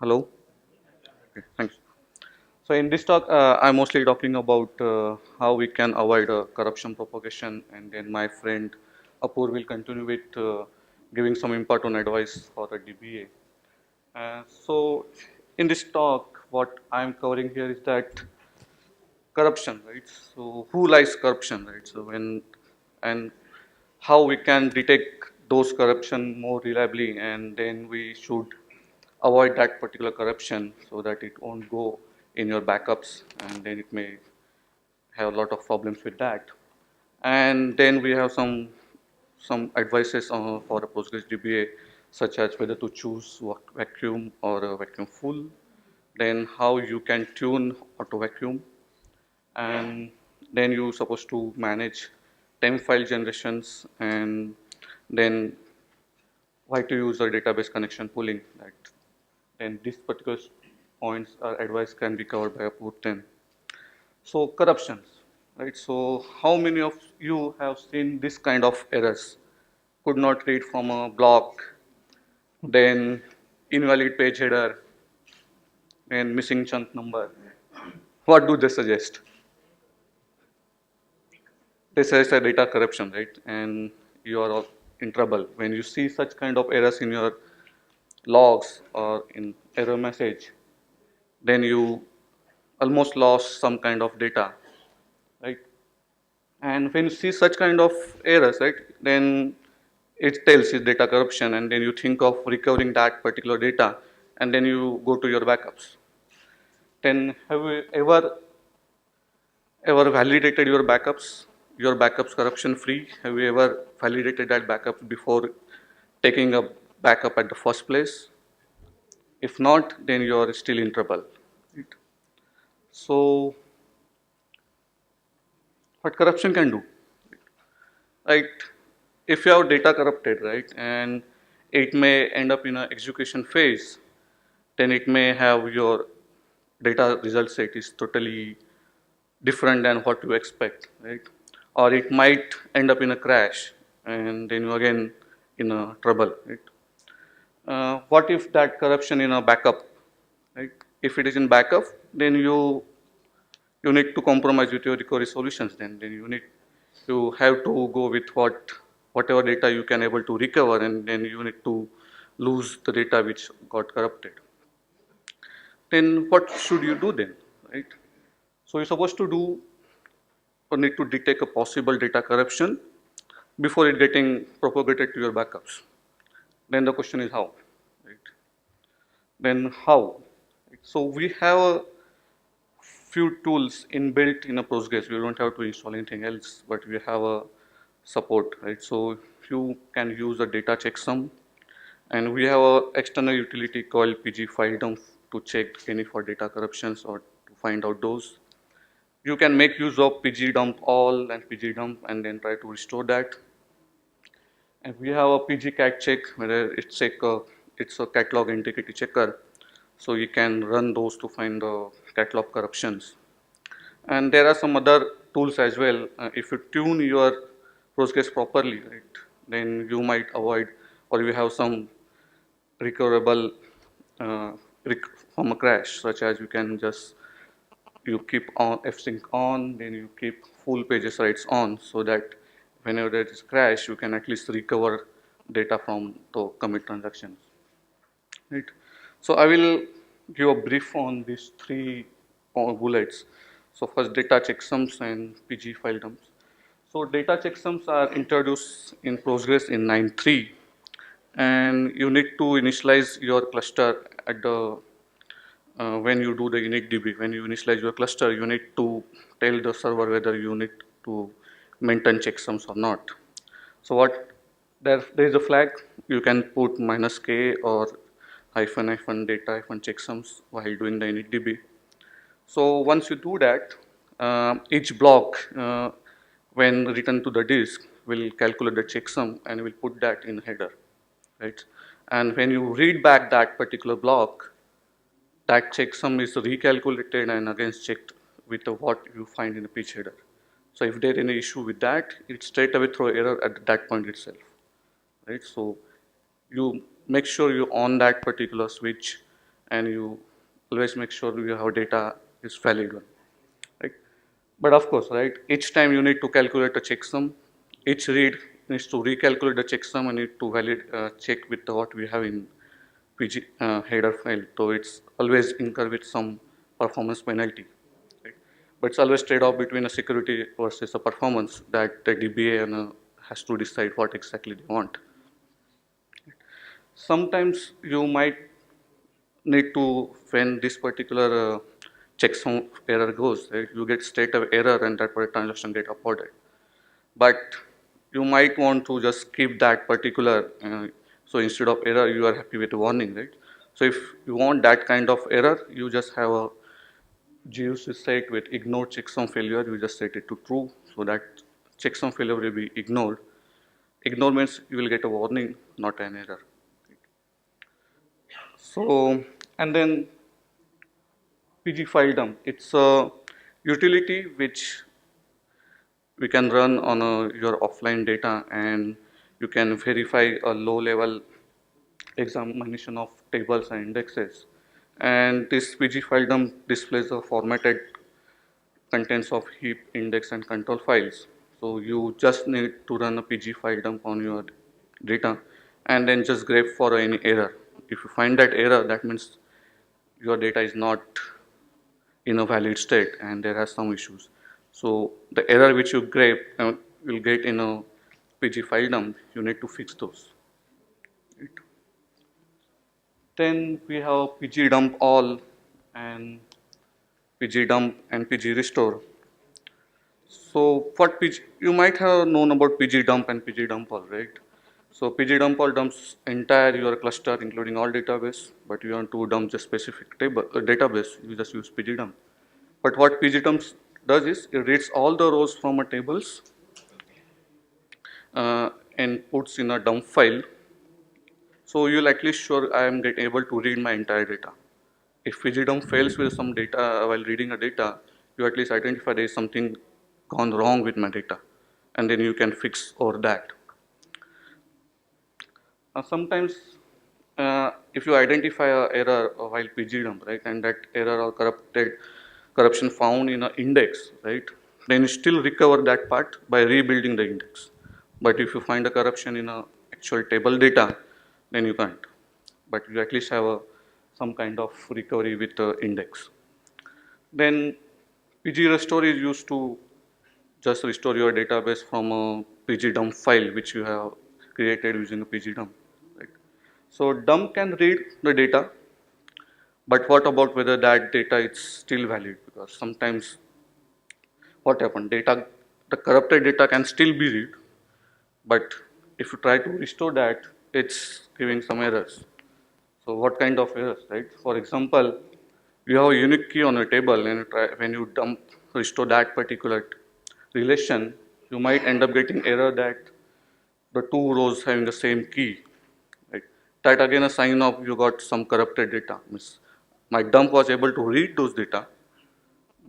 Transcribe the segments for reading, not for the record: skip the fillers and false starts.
Hello. Okay, thanks. So in this talk, I'm mostly talking about how we can avoid corruption propagation, and then my friend Apur will continue with giving some important advice for the DBA. So in this talk, what I'm covering here is that corruption, right? So who likes corruption, right? So when and how we can detect those corruption more reliably, and then we should avoid that particular corruption so that it won't go in your backups, and then it may have a lot of problems with that. And then we have some advices for a Postgres DBA, such as whether to choose vacuum or a vacuum full, then how you can tune auto vacuum, and then you're supposed to manage temp file generations, and then why to use a database connection pooling. That then these particular points or advice can be covered by a put 10. So corruptions, right? So how many of you have seen this kind of errors? Could not read from a block, then invalid page header, and missing chunk number. What do they suggest? They suggest a data corruption, right? And you are all in trouble when you see such kind of errors in your logs or in error message. Then you almost lost some kind of data, right? And when you see such kind of errors, right, then it tells you data corruption, and then you think of recovering that particular data, and then you go to your backups. Then have you ever validated your backups corruption free? Have you ever validated that backup before taking a backup at the first place? If not, then you are still in trouble. Right? So, what corruption can do? Right? If you have data corrupted, right, and it may end up in an execution phase, then it may have your data result set is totally different than what you expect, right? Or it might end up in a crash, and then you again in a trouble, right? What if that corruption in a backup, right? If it is in backup, then you need to compromise with your recovery solutions. Then you need to have to go with whatever data you can able to recover, and then you need to lose the data which got corrupted. Then what should you do then, right? So you're supposed to do or need to detect a possible data corruption before it getting propagated to your backups. Then the question is how, right? Then how? So we have a few tools inbuilt in a Postgres. We don't have to install anything else, but we have a support, right? So you can use a data checksum, and we have a external utility called PG file dump to check any for data corruptions or to find out those. You can make use of PG dump all and PG dump and then try to restore that. And we have a PG cat check where it's a catalog integrity checker. So you can run those to find the catalog corruptions. And there are some other tools as well. If you tune your Postgres properly, right, then you might avoid, or you have some recoverable uh, from a crash, such as you can just you keep on fsync on, then you keep full pages writes on, so that whenever there is crash, you can at least recover data from the commit transactions. Right. So I will give a brief on these three bullets. So first, data checksums and PG file dumps. So data checksums are introduced in Postgres in 9.3, and you need to initialize your cluster at the when you do the initdb. When you initialize your cluster, you need to tell the server whether you need to maintain checksums or not. So what there is a flag, you can put -k or hyphen data hyphen checksums while doing the initdb. So once you do that, each block when written to the disk will calculate the checksum and will put that in header, right? And when you read back that particular block, that checksum is recalculated and again checked with what you find in the pitch header. So if there is any issue with that, it straight away throw error at that point itself, right? So you make sure you on that particular switch, and you always make sure your data is valid one, right? But of course, right, each time you need to calculate a checksum, each read needs to recalculate the checksum and need to check with what we have in PG header file. So it's always incur with some performance penalty, right? But it's always trade-off between a security versus a performance that the DBA has to decide what exactly they want. Sometimes you might need to, when this particular checksum error goes, right, you get state of error and that particular transaction get aborted. But you might want to just keep that particular, so instead of error, you are happy with the warning, right? So if you want that kind of error, you just have a GUC set with ignore checksum failure, you just set it to true, so that checksum failure will be ignored. Ignore means you will get a warning, not an error. So, and then PG file dump, it's a utility which we can run on your offline data, and you can verify a low level examination of tables and indexes. And this PG file dump displays the formatted contents of heap, index, and control files. So you just need to run a PG file dump on your data and then just grep for any error. If you find that error, that means your data is not in a valid state and there are some issues. So the error which you grep will get in a PG file dump, you need to fix those. Right. Then we have PG dump all and PG dump and PG restore. So what PG, you might have known about PG dump and PG dump all, right? So PG dump all dumps entire your cluster including all database, but you want to dump just specific database, you just use PG dump. But what PG dumps does is it reads all the rows from a tables and puts in a dump file. So you'll at least sure I am able to read my entire data. If PG dump fails with some data while reading a data, you at least identify there is something gone wrong with my data, and then you can fix over that. Sometimes if you identify an error while PG dump, right, and that error or corruption found in an index, right, then you still recover that part by rebuilding the index. But if you find a corruption in a actual table data, then you can't. But you at least have some kind of recovery with the index. Then PG restore is used to just restore your database from a PG dump file which you have created using a PG dump. Right? So dump can read the data, but what about whether that data is still valid? Because sometimes what happened, the corrupted data can still be read, but if you try to restore that, it's giving some errors. So what kind of errors, right? For example, you have a unique key on a table and when you restore that particular relation, you might end up getting error that the two rows having the same key. Right? That again a sign of you got some corrupted data. Means my dump was able to read those data,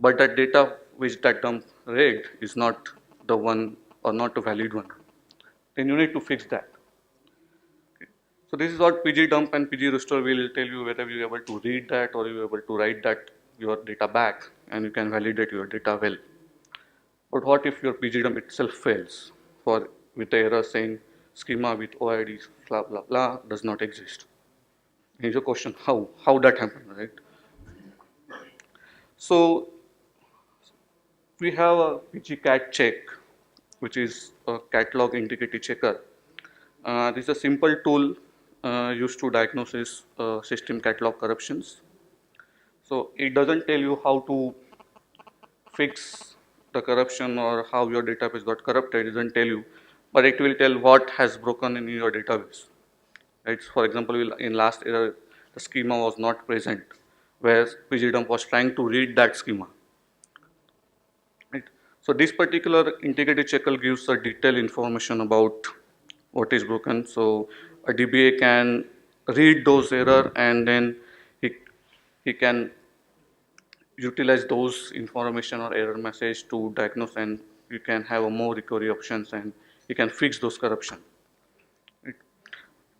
but that data which that dump read is not the one or not a valid one. Then you need to fix that. Okay. So this is what PG dump and PG restore will tell you whether you are able to read that or you are able to write that your data back and you can validate your data well. But what if your PG dump itself fails for with the error saying schema with OID blah blah blah does not exist? Here's a question: how that happened, right? So we have a PG-cat check, which is a catalog integrity checker. This is a simple tool used to diagnose system catalog corruptions. So it doesn't tell you how to fix the corruption or how your database got corrupted. It doesn't tell you, but it will tell what has broken in your database. Right? For example, in last error, the schema was not present, whereas PGDump was trying to read that schema. Right? So this particular integrity checker gives a detailed information about what is broken. So a DBA can read those error and then he can utilize those information or error message to diagnose, and you can have a more recovery options and you can fix those corruption. Right?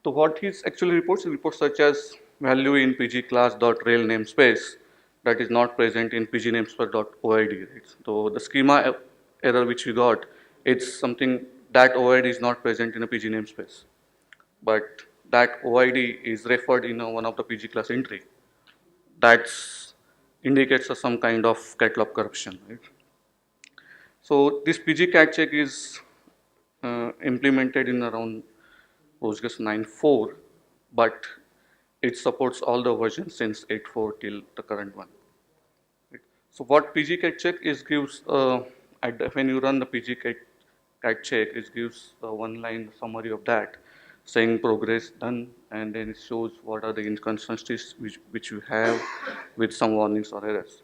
So what he actually reports such as value in pg class dot rel namespace that is not present in pg namespace dot oid. Right? So the schema error which we got, it's something that oid is not present in a pg namespace, but that oid is referred in one of the pg class entry. That's indicates some kind of catalog corruption. Right? So this pg cat check is implemented in around Postgres 9.4, but it supports all the versions since 8.4 till the current one. Right. So what pgcat check is gives when you run the pgcat check, it gives a one-line summary of that, saying progress done, and then it shows what are the inconsistencies which you have with some warnings or errors.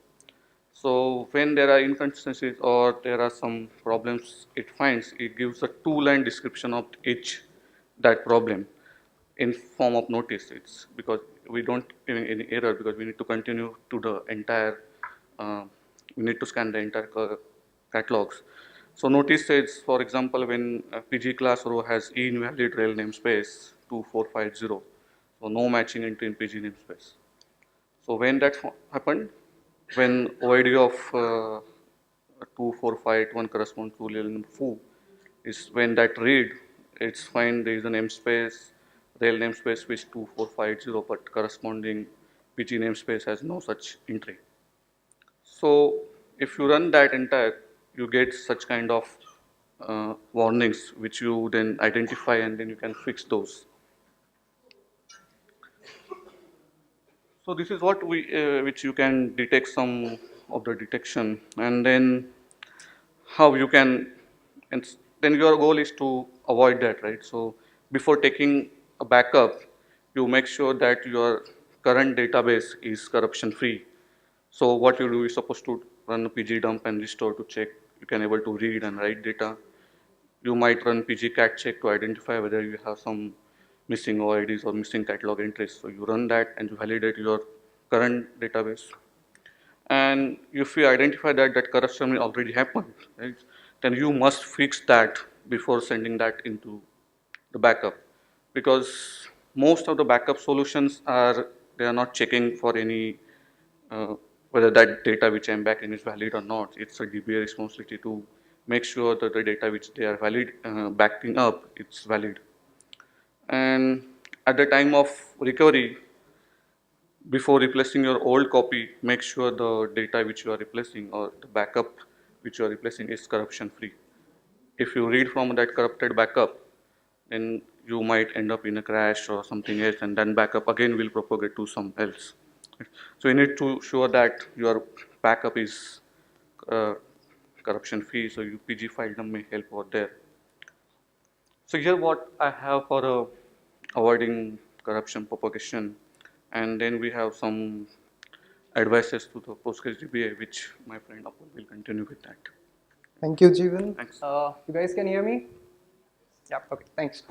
So when there are inconsistencies or there are some problems it finds, it gives a two-line description of each that problem in form of notice. It's because we don't give any error because we need to continue to the entire, we need to scan the entire catalogs. So notice says, for example, when PG class row has invalid rel namespace 2450, so no matching entry in PG namespace. So when that happened, when OID of 2451 corresponds to rel number 4, is when that read, it's fine, there is a namespace, rel namespace which 2450, but corresponding PG namespace has no such entry. So if you run that entire, you get such kind of warnings which you then identify and then you can fix those. So this is what we, which you can detect some of the detection, and then how you can, and then your goal is to avoid that, right? So before taking a backup, you make sure that your current database is corruption free. So what you do is supposed to run a pg dump and restore to check you can able to read and write data. You might run pg cat check to identify whether you have some missing OIDs or missing catalog entries. So you run that and you validate your current database. And if you identify that that corruption already happened, right, then you must fix that before sending that into the backup, because most of the backup solutions are, they are not checking for any whether that data which I'm backing is valid or not. It's a DBA responsibility to make sure that the data which they are valid backing up, it's valid. And at the time of recovery, before replacing your old copy, make sure the data which you are replacing or the backup which you are replacing is corruption free. If you read from that corrupted backup, then you might end up in a crash or something else, and then backup again will propagate to some else. So you need to show that your backup is corruption free, so UPG file dump may help over there. So here what I have for avoiding corruption propagation, and then we have some advices to the Postgres DBA, which my friend Apur will continue with that. Thank you, Jeevan. Thanks. You guys can hear me? Yeah, okay, thanks.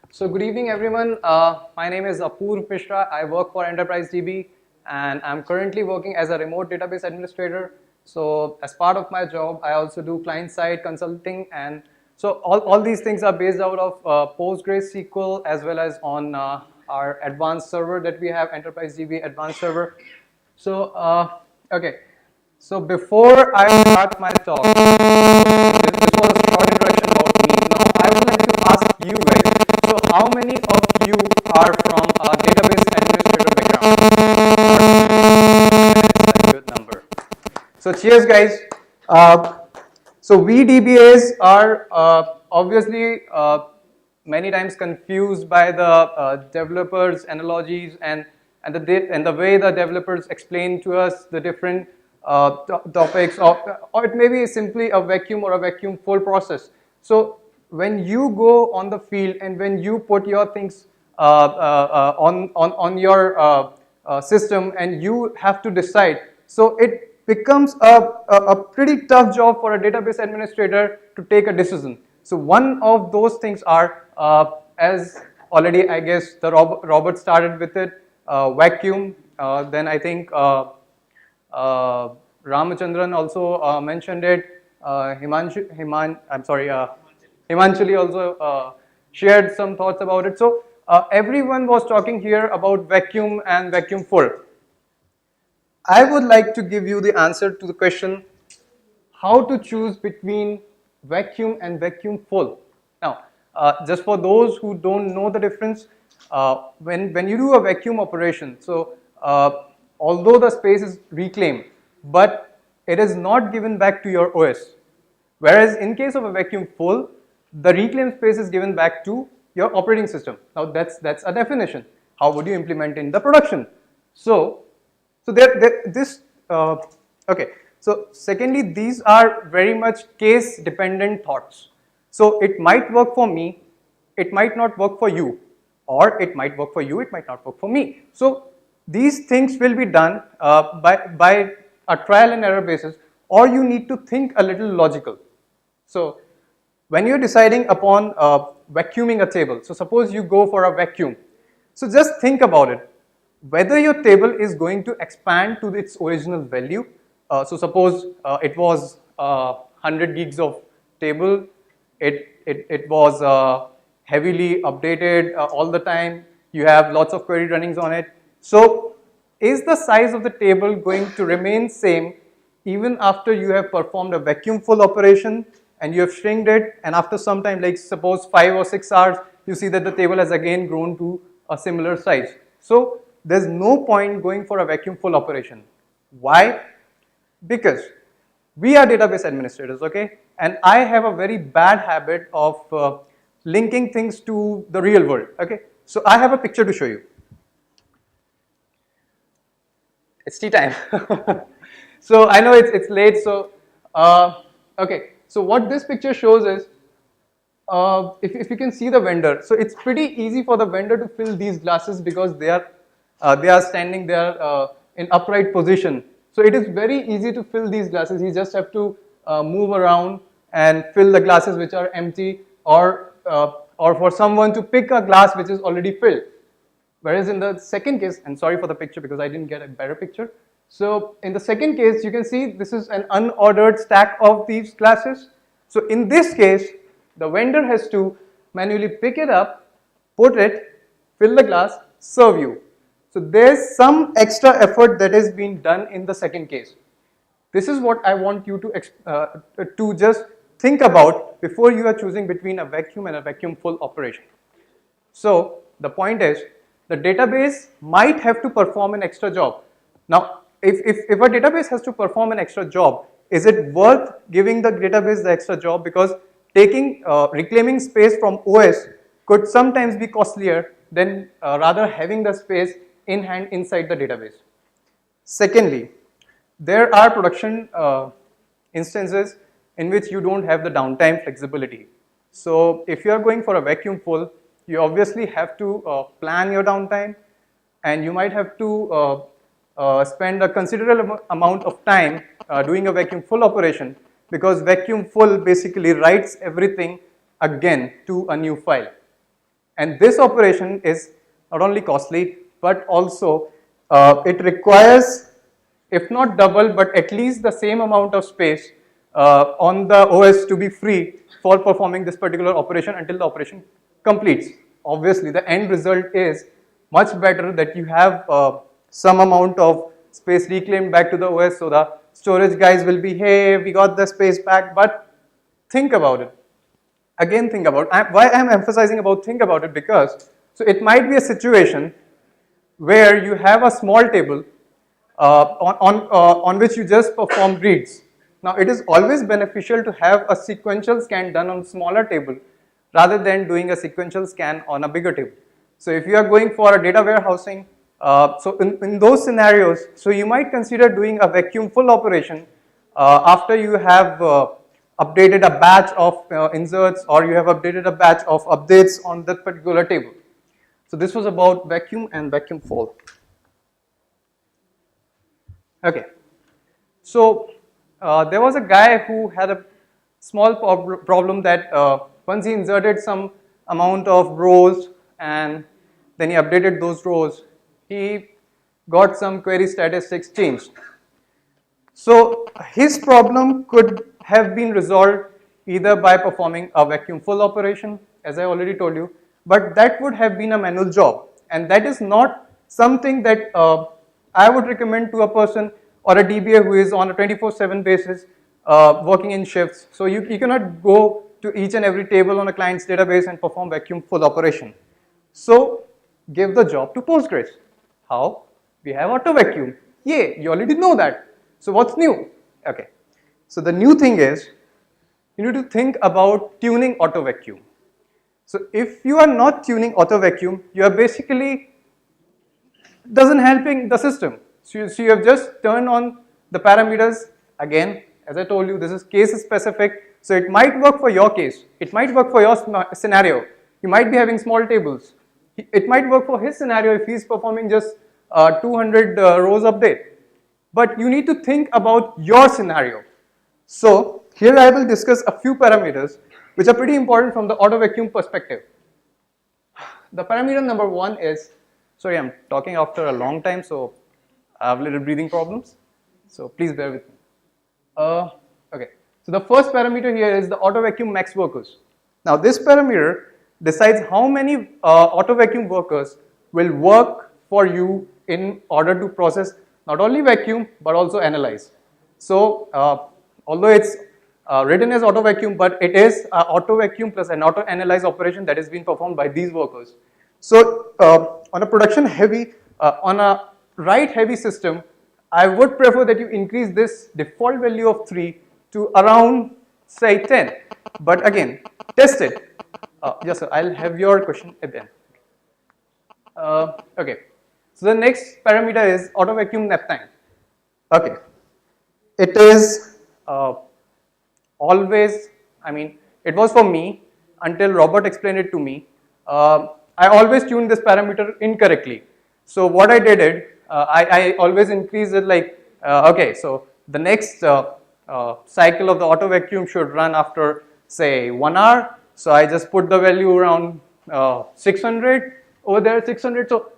So good evening, everyone. My name is Apur Mishra. I work for Enterprise DB, and I'm currently working as a remote database administrator. So as part of my job, I also do client-side consulting, and so all these things are based out of Postgres SQL as well as on our advanced server that we have, Enterprise DB advanced server. So, okay. So before I start my talk, this was a short introduction about me. Now I would like to ask you guys, so how many of you are from a database administrator background? That's a good number. So cheers guys. So we DBAs are obviously many times confused by the developers' analogies and the way the developers explain to us the different topics, or it may be simply a vacuum or a vacuum full process. So when you go on the field and when you put your things on your system and you have to decide, so it becomes a pretty tough job for a database administrator to take a decision. So one of those things are, as already I guess the Robert started with it, vacuum. Then I think Ramachandran also mentioned it. Himanchali also shared some thoughts about it. So everyone was talking here about vacuum and vacuum full. I would like to give you the answer to the question how to choose between vacuum and vacuum full. Now, just for those who don't know the difference, when you do a vacuum operation, so although the space is reclaimed, but it is not given back to your OS. Whereas in case of a vacuum full, the reclaimed space is given back to your operating system. Now that's a definition. How would you implement in the production? So this okay. So secondly, these are very much case dependent thoughts. So it might work for me, it might not work for you, or it might work for you, it might not work for me. So these things will be done by a trial and error basis, or you need to think a little logical. So when you're deciding upon vacuuming a table, so suppose you go for a vacuum. So just think about it. Whether your table is going to expand to its original value. So suppose it was 100 gigs of table. It was heavily updated all the time. You have lots of query runnings on it. So is the size of the table going to remain same even after you have performed a vacuum full operation and you have shrinked it, and after some time, like suppose 5 or 6 hours, you see that the table has again grown to a similar size. So there's no point going for a vacuum full operation. Why? Because we are database administrators, okay? And I have a very bad habit of linking things to the real world, okay? So I have a picture to show you. It's tea time. So I know it's late, so okay. So what this picture shows is, if you can see the vendor, so it's pretty easy for the vendor to fill these glasses because they are standing there in upright position. So it is very easy to fill these glasses. You just have to move around and fill the glasses which are empty, or for someone to pick a glass which is already filled. Whereas in the second case, and sorry for the picture because I didn't get a better picture. So in the second case, you can see this is an unordered stack of these glasses. So in this case, the vendor has to manually pick it up, put it, fill the glass, serve you. So there's some extra effort that is being done in the second case. This is what I want you to just think about before you are choosing between a vacuum and a vacuum full operation. So the point is, the database might have to perform an extra job. Now, if a database has to perform an extra job, is it worth giving the database the extra job? Because reclaiming space from OS could sometimes be costlier than rather having the space in hand inside the database. Secondly, there are production instances in which you don't have the downtime flexibility. So if you are going for a vacuum full, you obviously have to plan your downtime, and you might have to spend a considerable amount of time doing a vacuum full operation, because vacuum full basically writes everything again to a new file. And this operation is not only costly, but also it requires, if not double, but at least the same amount of space on the OS to be free for performing this particular operation until the operation completes. Obviously, the end result is much better that you have some amount of space reclaimed back to the OS, so the storage guys will be, hey, we got the space back. But think about it. Again, think about it. Why I'm emphasizing about think about it, because so it might be a situation where you have a small table on which you just perform reads. Now, it is always beneficial to have a sequential scan done on a smaller table rather than doing a sequential scan on a bigger table. So if you are going for a data warehousing, so in those scenarios, so you might consider doing a vacuum full operation after you have updated a batch of inserts, or you have updated a batch of updates on that particular table. So this was about vacuum and vacuum full. Okay, so there was a guy who had a small problem that once he inserted some amount of rows and then he updated those rows, he got some query statistics changed. So his problem could have been resolved either by performing a vacuum full operation, as I already told you, but that would have been a manual job, and that is not something that I would recommend to a person or a DBA who is on a 24/7 basis working in shifts. So you cannot go to each and every table on a client's database and perform vacuum full operation. So give the job to Postgres. How? We have auto vacuum. Yay, you already know that. So what's new? Okay. So the new thing is you need to think about tuning auto vacuum. So if you are not tuning auto vacuum, you are basically doesn't helping the system. So you have just turned on the parameters. Again, as I told you, this is case specific. So it might work for your case. It might work for your scenario. You might be having small tables. It might work for his scenario if he's performing just 200 rows update. But you need to think about your scenario. So here I will discuss a few parameters which are pretty important from the auto vacuum perspective. The parameter number one is, sorry, I'm talking after a long time, so I have little breathing problems. So please bear with me. Okay. So the first parameter here is the auto vacuum max workers. Now this parameter decides how many auto vacuum workers will work for you in order to process not only vacuum but also analyze. So although it's written as auto vacuum, but it is auto vacuum plus an auto analyze operation that is being performed by these workers. So on a production heavy, on a write heavy system, I would prefer that you increase this default value of 3 to around say 10. But again, test it. Yes, sir, I'll have your question at the end. Okay. So the next parameter is auto vacuum nap time. Okay. It is always, I mean, it was for me until Robert explained it to me. I always tuned this parameter incorrectly. So what I did, I always increased it like, okay, so the next cycle of the auto vacuum should run after say 1 hour. So I just put the value around 600 over there, 600. So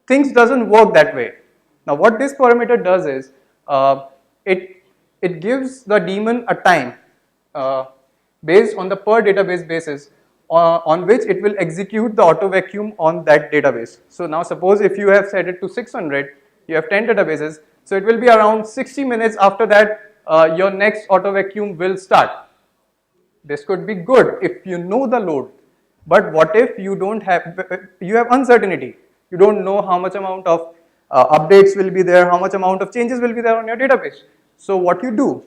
things doesn't work that way. Now what this parameter does is it gives the daemon a time based on the per database basis on which it will execute the auto vacuum on that database. So now suppose if you have set it to 600, you have 10 databases, so it will be around 60 minutes after that your next auto vacuum will start. This could be good if you know the load, but what if you don't have, you have uncertainty, you don't know how much amount of updates will be there, how much amount of changes will be there on your database. So what you do,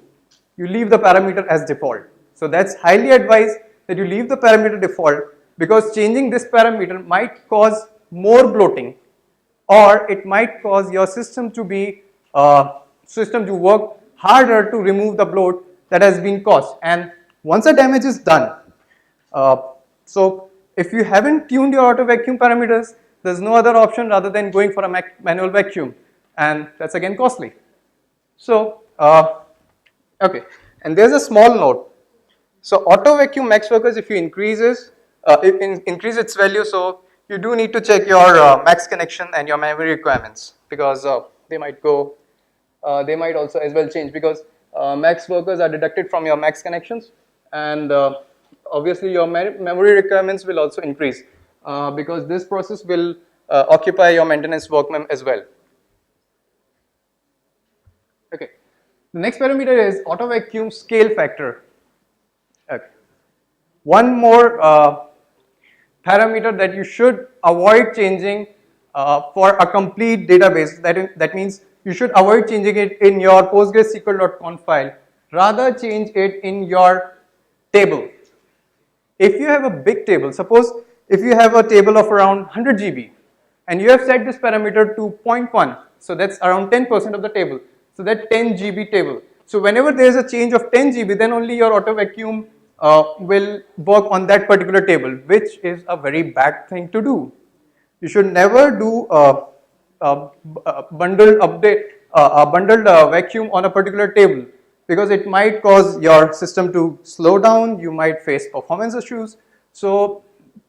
you leave the parameter as default. So that's highly advised that you leave the parameter default, because changing this parameter might cause more bloating, or it might cause your system to be work harder to remove the bloat that has been caused. And once the damage is done, so if you haven't tuned your auto vacuum parameters, there's no other option rather than going for a manual vacuum, and that's again costly. So okay, and there's a small note. So auto vacuum max workers, if you increase its value, so you do need to check your max connection and your memory requirements, because they might also as well change, because max workers are deducted from your max connections, and obviously your memory requirements will also increase because this process will occupy your maintenance work mem as well. Okay. The next parameter is auto vacuum scale factor. Okay. One more parameter that you should avoid changing for a complete database. That means you should avoid changing it in your PostgreSQL.conf file. Rather change it in your table. If you have a big table, suppose if you have a table of around 100 GB and you have set this parameter to 0.1, so that's around 10% of the table. So that 10 GB table. So whenever there is a change of 10 GB, then only your auto vacuum will work on that particular table, which is a very bad thing to do. You should never do a bundled vacuum on a particular table, because it might cause your system to slow down, you might face performance issues. So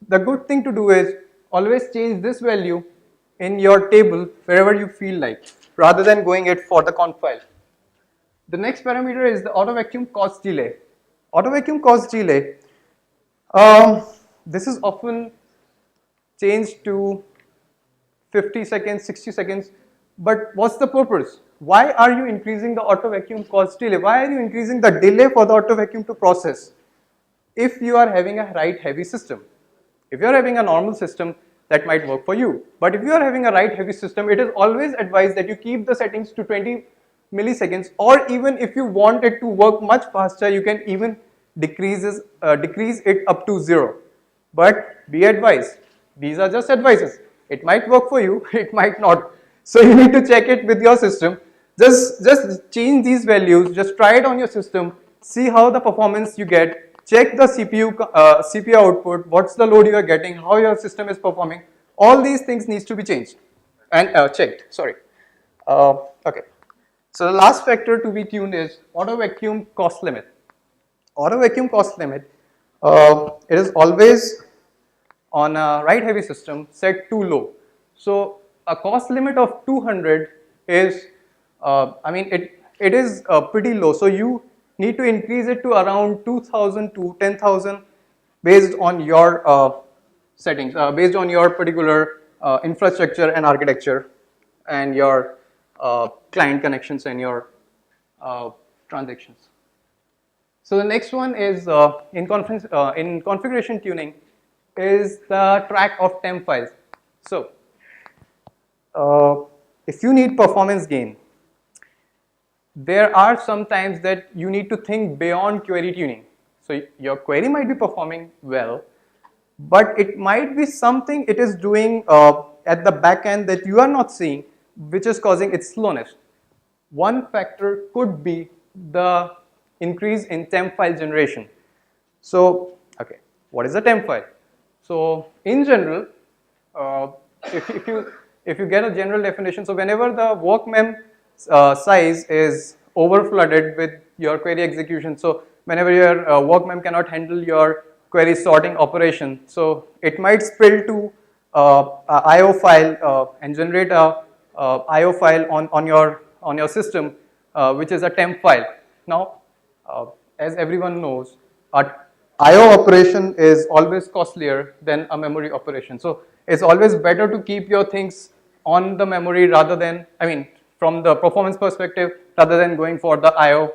the good thing to do is always change this value in your table wherever you feel like, rather than going it for the conf file. The next parameter is the auto vacuum cost delay. Auto vacuum cost delay, this is often changed to 50 seconds, 60 seconds. But what's the purpose? Why are you increasing the auto vacuum cost delay? Why are you increasing the delay for the auto vacuum to process? If you are having a write heavy system. If you are having a normal system, that might work for you. But if you are having a write heavy system, it is always advised that you keep the settings to 20 milliseconds, or even if you want it to work much faster, you can even decrease it up to 0. But be advised, these are just advices. It might work for you, it might not. So you need to check it with your system. Just change these values, just try it on your system, see how the performance you get, check the CPU output, what's the load you are getting, how your system is performing. All these things needs to be changed and checked, sorry. Okay. So the last factor to be tuned is auto vacuum cost limit. Auto vacuum cost limit, it is always on a write heavy system set too low. So a cost limit of 200 is, it is pretty low. So you need to increase it to around 2000 to 10,000 based on your settings, based on your particular infrastructure and architecture and your client connections and your transactions. So the next one is in configuration tuning is the track of temp files. So if you need performance gain, there are some times that you need to think beyond query tuning. So your query might be performing well, but it might be something it is doing at the back end that you are not seeing, which is causing its slowness. One factor could be the increase in temp file generation. So, okay, what is a temp file? So, in general, if you get a general definition, so whenever the workmem size is over flooded with your query execution, so whenever your workmem cannot handle your query sorting operation, so it might spill to IO file and generate a IO file on your system, which is a temp file. Now, as everyone knows, a IO operation is always costlier than a memory operation. So it's always better to keep your things on the memory rather than, from the performance perspective, rather than going for the IO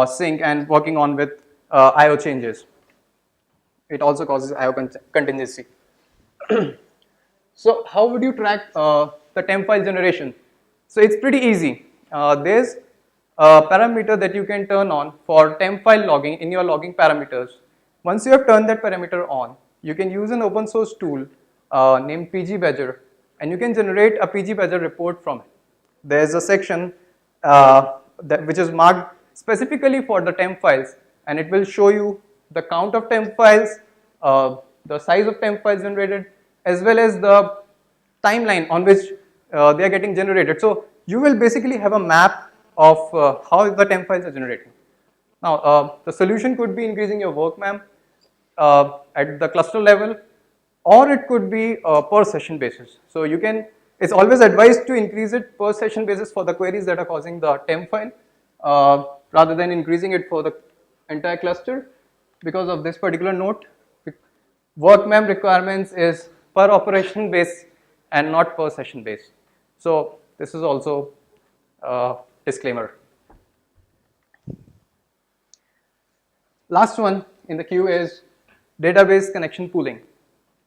sync and working on with IO changes. It also causes IO contingency. So how would you track the temp file generation? So it's pretty easy. There's a parameter that you can turn on for temp file logging in your logging parameters. Once you have turned that parameter on, you can use an open source tool named PG Badger, and you can generate a PG Badger report from it. There's a section which is marked specifically for the temp files, and it will show you the count of temp files, the size of temp files generated, as well as the timeline on which they are getting generated. So you will basically have a map of how the temp files are generating. Now, the solution could be increasing your workmem at the cluster level, or it could be per session basis. So you can, it's always advised to increase it per session basis for the queries that are causing the temp file, rather than increasing it for the entire cluster, because of this particular note. Workmem requirements is per operation base and not per session base. So this is also a disclaimer. Last one in the queue is database connection pooling.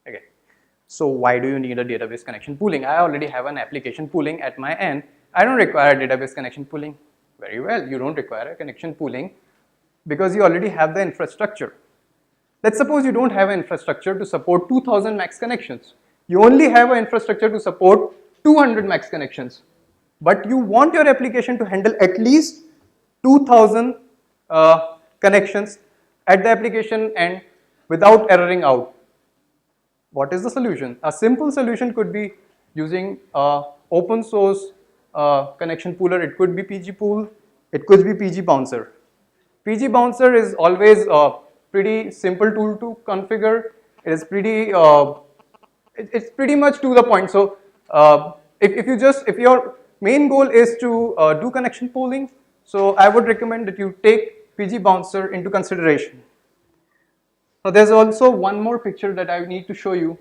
Okay. So why do you need a database connection pooling? I already have an application pooling at my end. I don't require a database connection pooling. Very well, you don't require a connection pooling because you already have the infrastructure. Let's suppose you don't have an infrastructure to support 2000 max connections. You only have an infrastructure to support 200 max connections, but you want your application to handle at least 2000 connections at the application end without erroring out. What is the solution? A simple solution could be using open source connection pooler. It could be PG Pool, it could be PG Bouncer. PG Bouncer is always a pretty simple tool to configure. It is pretty, it's pretty much to the point. So if your main goal is to do connection pooling, so I would recommend that you take PG Bouncer into consideration. Now there's also one more picture that I need to show you.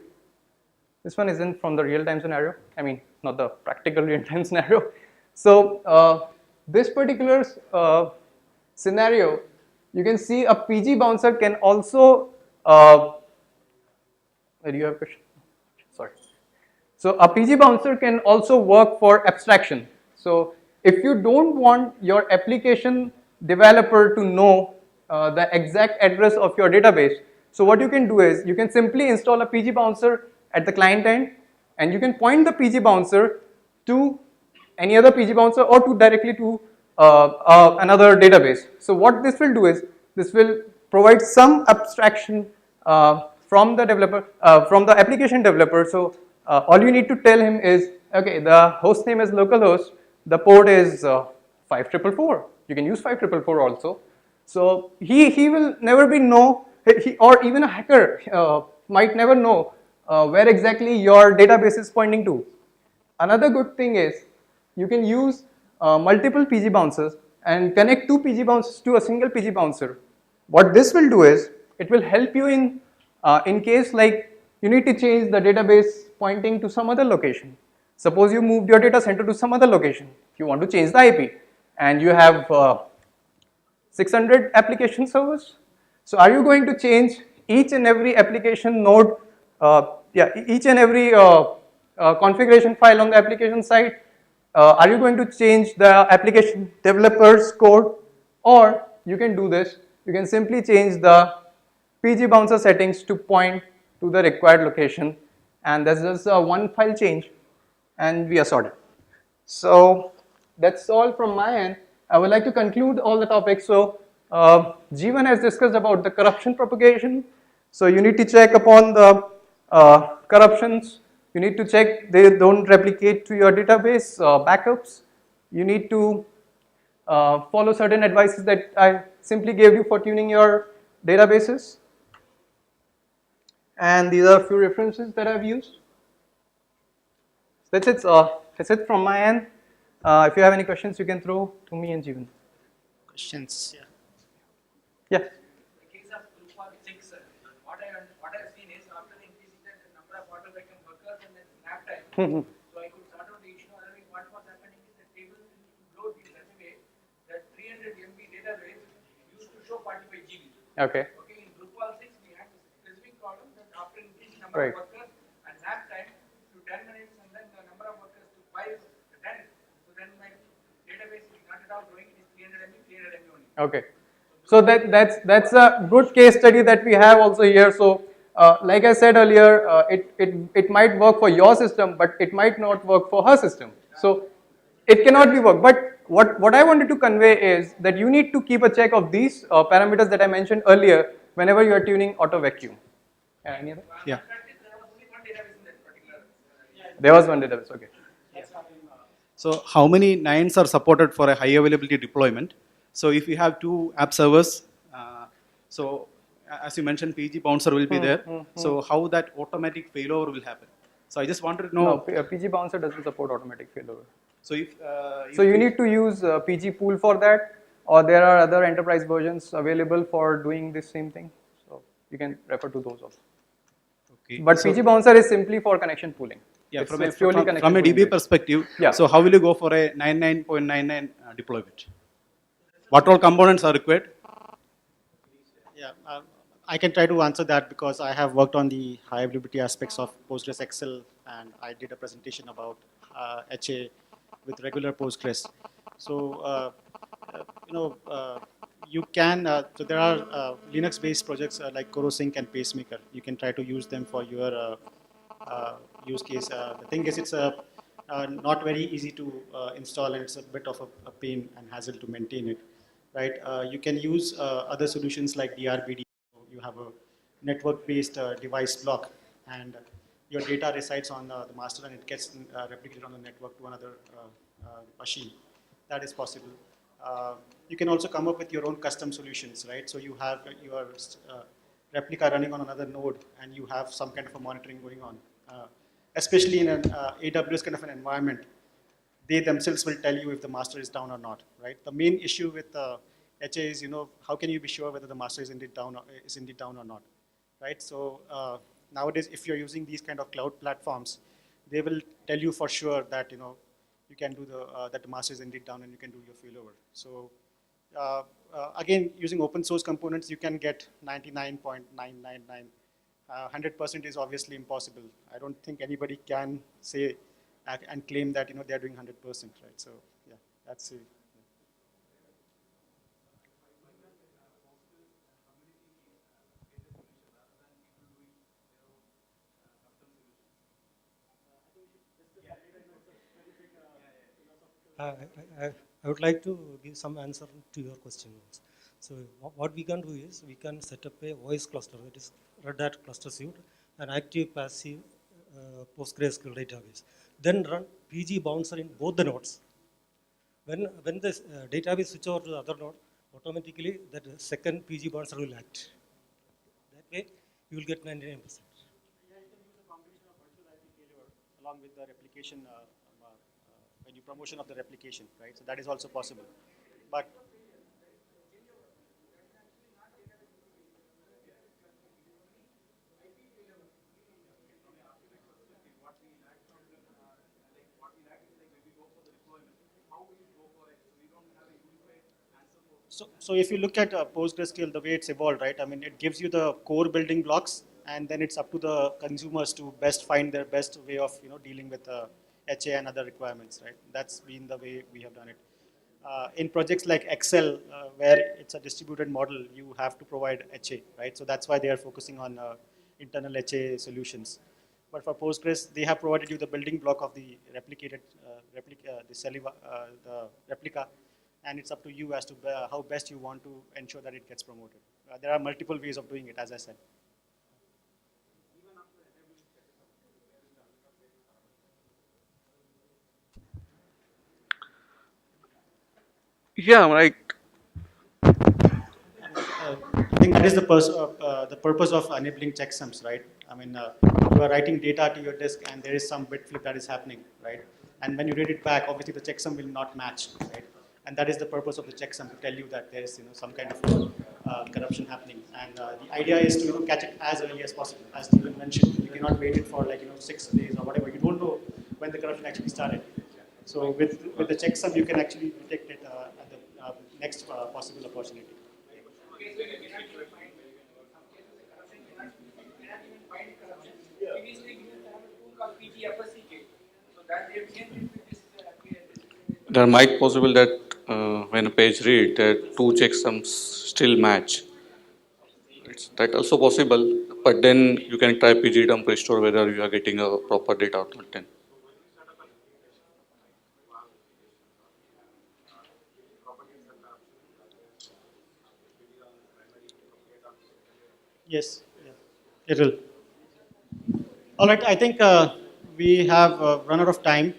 This one isn't from the real-time scenario. I mean, not the practical real-time scenario. So this particular scenario, you can see a PG bouncer can also. Do you have a question? Sorry. So a PG bouncer can also work for abstraction. So if you don't want your application developer to know the exact address of your database, so what you can do is you can simply install a PG bouncer at the client end, and you can point the PG bouncer to any other PG bouncer or to directly to another database. So what this will do is this will provide some abstraction from the developer, from the application developer. So all you need to tell him is, okay, the host name is localhost, the port is 5444. You can use 5444 also. So he will never be know, or even a hacker might never know where exactly your database is pointing to. Another good thing is you can use multiple PG bouncers and connect two PG bouncers to a single PG bouncer. What this will do is it will help you in case like you need to change the database pointing to some other location. Suppose you moved your data center to some other location. If you want to change the IP and you have 600 application servers, so are you going to change each and every application node, each and every configuration file on the application side? Are you going to change the application developer's code? Or you can do this, you can simply change the PG bouncer settings to point to the required location, and that's just a one file change and we are sorted. So that's all from my end. I would like to conclude all the topics. So Jeevan has discussed about the corruption propagation. So you need to check upon the corruptions. You need to check they don't replicate to your database backups. You need to follow certain advices that I simply gave you for tuning your databases. And these are a few references that I've used. That's it from my end. If you have any questions, you can throw to me and Jeevan. Questions? Yeah. Yeah. The case of Drupal 6, what I've seen is after increasing the number of AutoVacuum workers and then snap time, so I could sort out the issue. Otherwise, what was happening is the table will load in such a way that 300 MB database used to show 45 GB. Okay. Okay, in Drupal 6, we had this specific problem that after increasing number Right. of workers and nap time to 10 minutes and then the number of workers to 5 to 10, so then my database is not at all growing, it is 300 MB, 300 MB only. Okay. So that's a good case study that we have also here. So like I said earlier, it might work for your system, but it might not work for her system. So it cannot be worked. But what I wanted to convey is that you need to keep a check of these parameters that I mentioned earlier whenever you are tuning AutoVacuum. Any other? Yeah. There was only one database in that particular. There was one database. Okay. So how many nines are supported for a high availability deployment? So if you have two app servers, so as you mentioned, PG bouncer will be there. So how that automatic failover will happen? So I just wanted to know. No, PG bouncer doesn't support automatic failover. So if So you need to use PG pool for that, or there are other enterprise versions available for doing this same thing. So you can refer to those also. okay. But so, PG bouncer is simply for connection pooling. yeah, It's from, it's purely from connection a pooling DB based. perspective, Yeah. so how will you go for a 99.99 deployment? What all components are required? Yeah, I can try to answer that because I have worked on the high availability aspects of PostgreSQL, and I did a presentation about HA with regular Postgres. So, you can, so there are Linux-based projects like CoroSync and Pacemaker. You can try to use them for your use case. The thing is, it's not very easy to install, and it's a bit of a pain and hassle to maintain it. Right? You can use other solutions like DRBD. You have a network-based device block, and your data resides on the master, and it gets replicated on the network to another machine. That is possible. You can also come up with your own custom solutions, right? So you have your replica running on another node, and you have some kind of a monitoring going on. Especially in an AWS kind of an environment, they themselves will tell you if the master is down or not, right? The main issue with HA is, how can you be sure whether the master is indeed down or not? right? So nowadays, if you're using these kind of cloud platforms, they will tell you for sure that you can do that the master is indeed down and you can do your failover. So again, using open source components, you can get 99.999. 100% is obviously impossible. I don't think anybody can say and claim that they're doing 100%, right? So yeah, that's it. I, I, I would like to give some answer to your question. So what we can do is we can set up a voice cluster, that is Red Hat cluster suite, an active passive PostgreSQL database. Then run PG bouncer in both the nodes. When the database switch over to the other node, automatically that second PG bouncer will act. That way you will get 99%. Along with the replication, when you promotion of the replication, right? So that is also possible. But so if you look at PostgreSQL, the way it's evolved, right? I mean, it gives you the core building blocks, and then it's up to the consumers to best find their best way of dealing with HA and other requirements, right? That's been the way we have done it. In projects like Excel, where it's a distributed model, you have to provide HA, right? So that's why they are focusing on internal HA solutions. But for Postgres, they have provided you the building block of the replicated, the replica, and it's up to you as to how best you want to ensure that it gets promoted. There are multiple ways of doing it, as I said. Yeah, right. I think that is the purpose of enabling checksums, right? I mean, you are writing data to your disk, and there is some bit flip that is happening, right? And when you read it back, obviously the checksum will not match, right? And that is the purpose of the checksum, to tell you that there is some kind of corruption happening. And the idea is to catch it as early as possible. As Stephen mentioned, you cannot wait it for 6 days or whatever. You don't know when the corruption actually started. So with the checksum, you can actually detect it at the next possible opportunity. Okay, so you cannot even find, some cases the corruption cannot even find corruption. Previously, we used to have a tool called PGFSCK. So that they have changed it with this There might possible that when a page read that two checksums still match. It's that also possible, but then you can try pgdump restore whether you are getting a proper data or not. Then Yes, yeah, it will. All right, I think we have run out of time.